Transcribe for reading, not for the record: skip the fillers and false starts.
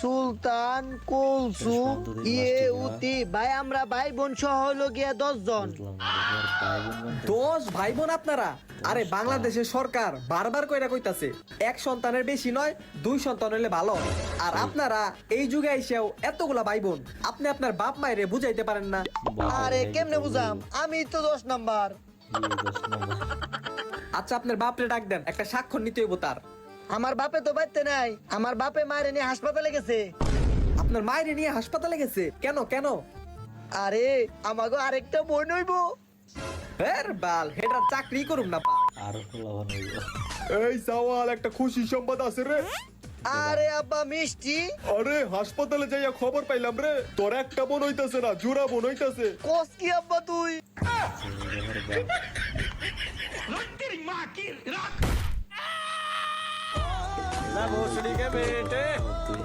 সুলতান, কুলসুম, ইয়েউতি। ভাই আমরা ভাই বোন সহ হলো গিয়া 10 জন। বুঝলাম না, এবার ভাই বোন বলতে 10 ভাই বোন আপনারা? আরে বাংলাদেশের সরকার বারবার কইরা কইতাছে এক সন্তানের বেশি নয়, 2 সন্তান হলে ভালো। আর আপনারা এই যুগে আইসাও এতগুলা ভাই বোন, আপনি আপনার বাপ মায়েরে বুঝাইতে পারেন না? আরে কেমনে বুঝাম, আমি তো 10 নাম্বার। আচ্ছা আপনার বাপরে ডাক দেন, একটা স্বাক্ষর নিতে হইব তার। আমার বাপে তো বাইতে নাই, আমার বাপে মায়ের নিয়ে হাসপাতালে গেছে। আপনার মায়ের নিয়ে হাসপাতালে গেছে কেন কেন? আরে আমাগো আরেকটা বোন হইবো। এর বাল হেডার চাকরি করুম না পা। আরো লাভান হইব। এই সাওয়াল, একটা খুশি সংবাদ আছে রে। আরে আব্বা মিষ্টি, আরে হাসপাতালে যাইয়া খবর পাইলাম রে, তোর একটা বোন হইতাছে না, জোড়া বোন হইতাছে। কোস কি আব্বা তুই? তুই